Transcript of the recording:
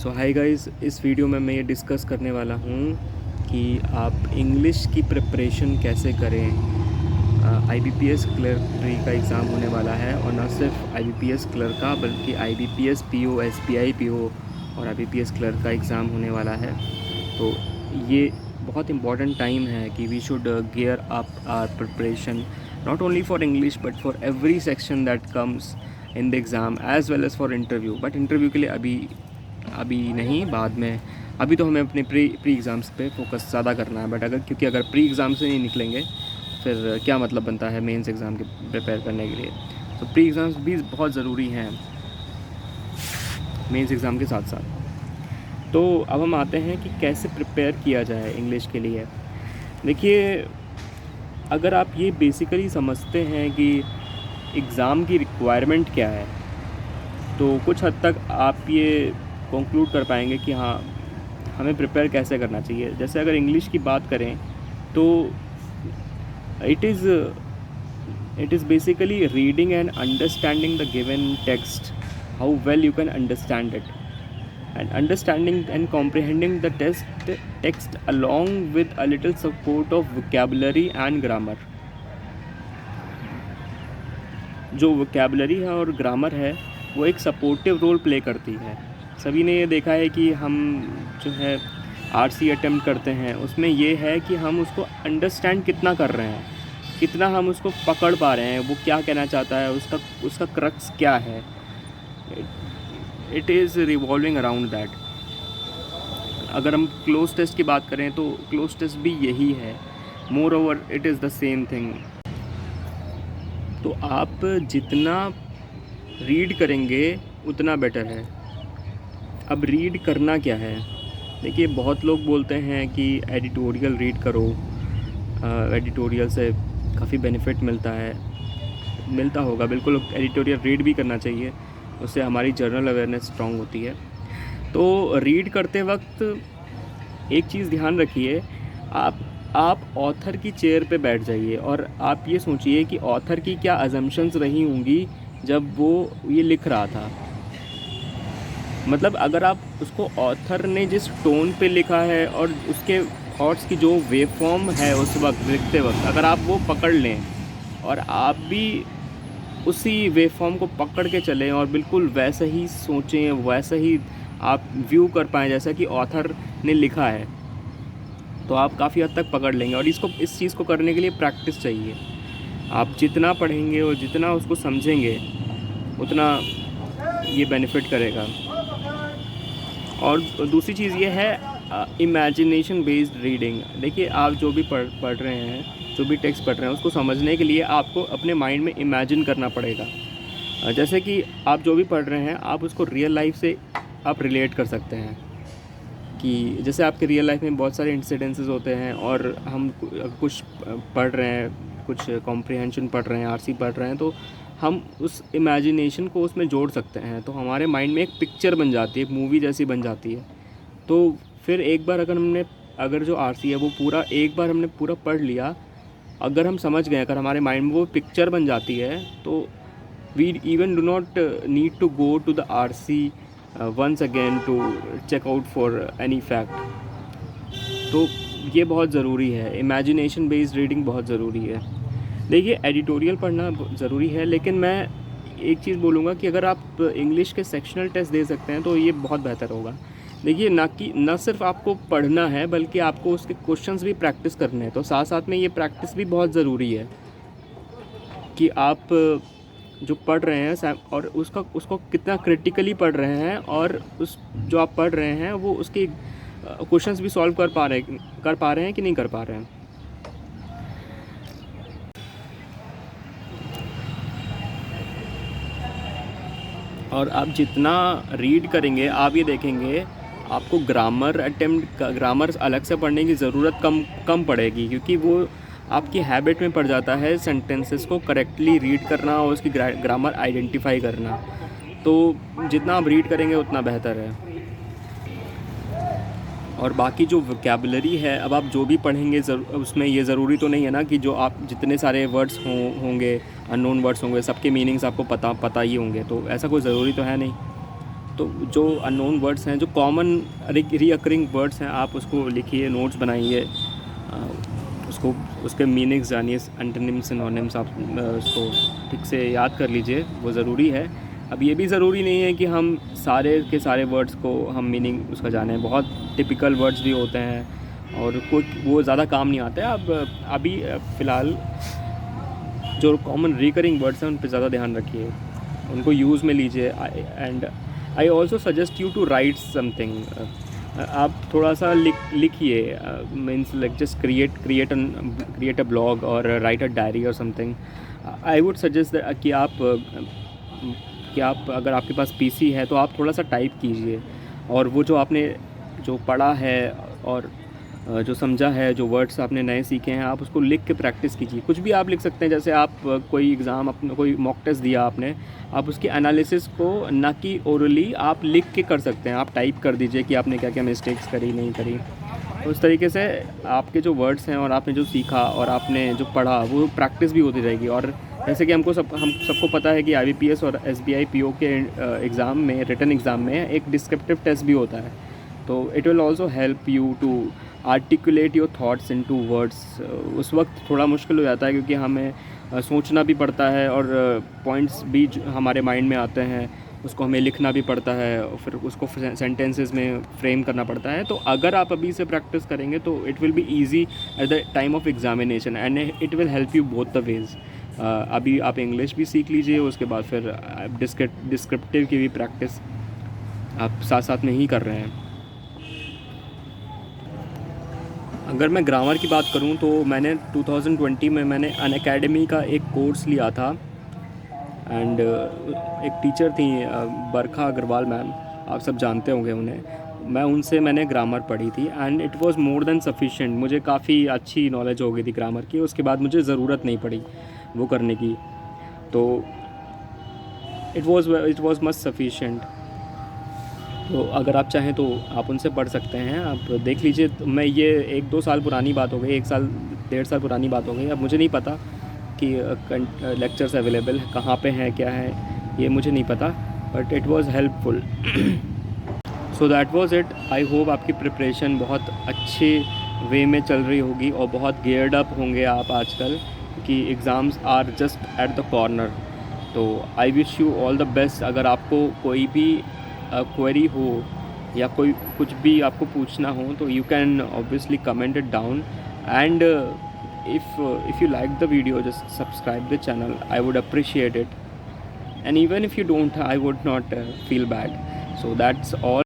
सो hi guys, इस video में मैं ये डिस्कस करने वाला हूँ कि आप इंग्लिश की प्रिपरेशन कैसे करें। IBPS क्लर्क का एग्ज़ाम होने वाला है और ना सिर्फ IBPS क्लर्क का बल्कि IBPS PO, SBI PO और IBPS क्लर्क का एग्ज़ाम होने वाला है। तो ये बहुत इम्पॉर्टेंट टाइम है कि we should gear up our preparation not only for English but for every section that comes in the exam as well as for interview. But interview के लिए अभी नहीं, बाद में। अभी तो हमें अपने प्री एग्ज़ाम्स पे फोकस ज़्यादा करना है। बट क्योंकि अगर प्री एग्ज़ाम से नहीं निकलेंगे फिर क्या मतलब बनता है मेंस एग्ज़ाम के प्रिपेयर करने के लिए। तो प्री एग्ज़ाम्स भी बहुत ज़रूरी हैं मेंस एग्ज़ाम के साथ साथ। तो अब हम आते हैं कि कैसे प्रिपेयर किया जाए इंग्लिश के लिए। देखिए, अगर आप ये बेसिकली समझते हैं कि एग्ज़ाम की रिक्वायरमेंट क्या है तो कुछ हद तक आप ये कंक्लूड कर पाएंगे कि हाँ, हमें प्रिपेयर कैसे करना चाहिए। जैसे अगर इंग्लिश की बात करें तो it is basically reading and understanding the given text, how well you can understand it, and understanding and comprehending the text along with a little support of vocabulary and grammar। जो vocabulary है और grammar है वो एक supportive role play करती है। सभी ने ये देखा है कि हम जो है RC अटेम्प्ट करते हैं उसमें ये है कि हम उसको अंडरस्टैंड कितना कर रहे हैं, कितना हम उसको पकड़ पा रहे हैं, वो क्या कहना चाहता है, उसका क्रक्स क्या है। It is revolving around that. अगर हम क्लोज टेस्ट की बात करें तो क्लोज टेस्ट भी यही है, more over it is the same thing. तो आप जितना रीड करेंगे उतना बेटर है। अब रीड करना क्या है? देखिए, बहुत लोग बोलते हैं कि एडिटोरियल रीड करो, एडिटोरियल से काफ़ी बेनिफिट मिलता होगा। बिल्कुल एडिटोरियल रीड भी करना चाहिए, उससे हमारी जनरल अवेयरनेस स्ट्रॉन्ग होती है। तो रीड करते वक्त एक चीज़ ध्यान रखिए, आप ऑथर की चेयर पे बैठ जाइए और आप ये सोचिए कि ऑथर की क्या अजम्पशंस रही होंगी जब वो ये लिख रहा था। मतलब अगर आप उसको ऑथर ने जिस टोन पे लिखा है और उसके थॉट्स की जो वेव फॉर्म है उस वक्त लिखते वक्त, अगर आप वो पकड़ लें और आप भी उसी वेव फॉर्म को पकड़ के चलें और बिल्कुल वैसा ही सोचें, वैसा ही आप व्यू कर पाएँ जैसा कि ऑथर ने लिखा है, तो आप काफ़ी हद तक पकड़ लेंगे। और इस चीज़ को करने के लिए प्रैक्टिस चाहिए। आप जितना पढ़ेंगे और जितना उसको समझेंगे उतना ये बेनिफिट करेगा। और दूसरी चीज़ ये है इमेजिनेशन बेस्ड रीडिंग। देखिए, आप जो भी पढ़ रहे हैं, जो भी टेक्स्ट पढ़ रहे हैं, उसको समझने के लिए आपको अपने माइंड में इमेजिन करना पड़ेगा। जैसे कि आप जो भी पढ़ रहे हैं आप उसको रियल लाइफ से आप रिलेट कर सकते हैं कि जैसे आपके रियल लाइफ में बहुत सारे इंसिडेंसेस होते हैं और हम कुछ पढ़ रहे हैं, कुछ कॉम्प्रिहेंशन पढ़ रहे हैं, RC पढ़ रहे हैं, तो हम उस इमेजिनेशन को उसमें जोड़ सकते हैं। तो हमारे माइंड में एक पिक्चर बन जाती है, एक मूवी जैसी बन जाती है। तो फिर एक बार अगर जो RC है वो एक बार हमने पूरा पढ़ लिया, अगर हम समझ गए, अगर हमारे माइंड में वो पिक्चर बन जाती है तो we even do not need to go to the RC once again to check out for any fact. तो ये बहुत ज़रूरी है, इमेजिनेशन बेस्ड रीडिंग बहुत ज़रूरी है। देखिए, एडिटोरियल पढ़ना ज़रूरी है, लेकिन मैं एक चीज़ बोलूँगा कि अगर आप इंग्लिश के सेक्शनल टेस्ट दे सकते हैं तो ये बहुत बेहतर होगा। देखिए, न सिर्फ आपको पढ़ना है बल्कि आपको उसके क्वेश्चंस भी प्रैक्टिस करने हैं। तो साथ साथ में ये प्रैक्टिस भी बहुत ज़रूरी है कि आप जो पढ़ रहे हैं और उसको कितना क्रिटिकली पढ़ रहे हैं और उस जो आप पढ़ रहे हैं वो उसके क्वेश्चंस भी सॉल्व कर पा रहे हैं कि नहीं कर पा रहे हैं। और आप जितना रीड करेंगे आप ये देखेंगे आपको ग्रामर अलग से पढ़ने की ज़रूरत कम पड़ेगी, क्योंकि वो आपकी हैबिट में पड़ जाता है सेंटेंसेस को करेक्टली रीड करना और उसकी ग्रामर आइडेंटिफाई करना। तो जितना आप रीड करेंगे उतना बेहतर है। और बाकी जो वोकैबुलरी है, अब आप जो भी पढ़ेंगे उसमें ये ज़रूरी तो नहीं है ना कि जो आप जितने सारे वर्ड्स होंगे, अननोन वर्ड्स होंगे, सबके मीनिंग्स आपको पता ही होंगे। तो ऐसा कोई ज़रूरी तो है नहीं। तो जो अननोन वर्ड्स हैं, जो कॉमन रीअकरिंग वर्ड्स हैं, आप उसको लिखिए, नोट्स बनाइए, उसको उसके मीनिंग्स जानिए, एंटोनिम्स सिनोनिम्स आप उसको ठीक से याद कर लीजिए, वो ज़रूरी है। अब ये भी ज़रूरी नहीं है कि हम सारे के सारे वर्ड्स को हम मीनिंग उसका जानें, बहुत टिपिकल वर्ड्स भी होते हैं और कोई वो ज़्यादा काम नहीं आते हैं। अब अभी फ़िलहाल जो कॉमन रिकरिंग वर्ड्स हैं उन पे ज़्यादा ध्यान रखिए, उनको यूज़ में लीजिए। And I also suggest you to write something. आप थोड़ा सा लिखिए, means like just create a blog और राइट अ डायरी और समथिंग। आई वुड सजेस्ट कि आप अगर आपके पास पीसी है तो आप थोड़ा सा टाइप कीजिए, और वो जो आपने जो पढ़ा है और जो समझा है, जो वर्ड्स आपने नए सीखे हैं, आप उसको लिख के प्रैक्टिस कीजिए। कुछ भी आप लिख सकते हैं, जैसे आप कोई एग्ज़ाम अपना कोई मॉक टेस्ट दिया आपने, आप उसके एनालिसिस को ना कि ओरली आप लिख के कर सकते हैं। आप टाइप कर दीजिए कि आपने क्या क्या मिस्टेक्स करी, नहीं करी। उस तरीके से आपके जो वर्ड्स हैं और आपने जो सीखा और आपने जो पढ़ा वो प्रैक्टिस भी होती रहेगी। और जैसे कि हम सबको पता है कि IBPS और SBI PO के एग्ज़ाम में, रिटन एग्ज़ाम में एक डिस्क्रिप्टिव टेस्ट भी होता है। तो it will also help you to articulate your thoughts into words. उस वक्त थोड़ा मुश्किल हो जाता है क्योंकि हमें सोचना भी पड़ता है और पॉइंट्स भी हमारे माइंड में आते हैं, उसको हमें लिखना भी पड़ता है और फिर उसको सेंटेंसेस में फ्रेम करना पड़ता है। तो अगर आप अभी से प्रैक्टिस करेंगे तो it will be easy at the time of examination and it will help you both the ways. अभी आप इंग्लिश भी सीख लीजिए, उसके बाद फिर डिस्क्रिप्टिव की भी प्रैक्टिस आप साथ साथ में ही कर रहे हैं। अगर मैं ग्रामर की बात करूं तो मैंने 2020 में मैंने अनअकैडमी का एक कोर्स लिया था। एंड एक टीचर थी बरखा अग्रवाल मैम, आप सब जानते होंगे उन्हें। मैं उनसे मैंने ग्रामर पढ़ी थी and it was more than sufficient. मुझे काफ़ी अच्छी नॉलेज हो गई थी ग्रामर की, उसके बाद मुझे ज़रूरत नहीं पड़ी वो करने की। तो इट वाज मस्ट सफिशिएंट। तो अगर आप चाहें तो आप उनसे पढ़ सकते हैं, आप देख लीजिए। तो मैं ये 1-2 साल पुरानी बात हो गई, 1 साल 1.5 साल पुरानी बात हो गई। अब मुझे नहीं पता कि लेक्चर्स अवेलेबल कहाँ पे हैं, क्या है, ये मुझे नहीं पता, but it was helpful. So that was it. I hope आपकी प्रिपरेशन बहुत अच्छे वे में चल रही होगी और बहुत गियर्ड अप होंगे आप आजकल, कि exams are just at the corner. तो I wish you all the best. अगर आपको कोई भी क्वेरी हो या कोई कुछ भी आपको पूछना हो तो you can obviously comment it down. And if you like the video, just subscribe the channel, I would appreciate it. And even if you don't, I would not feel bad. So that's all.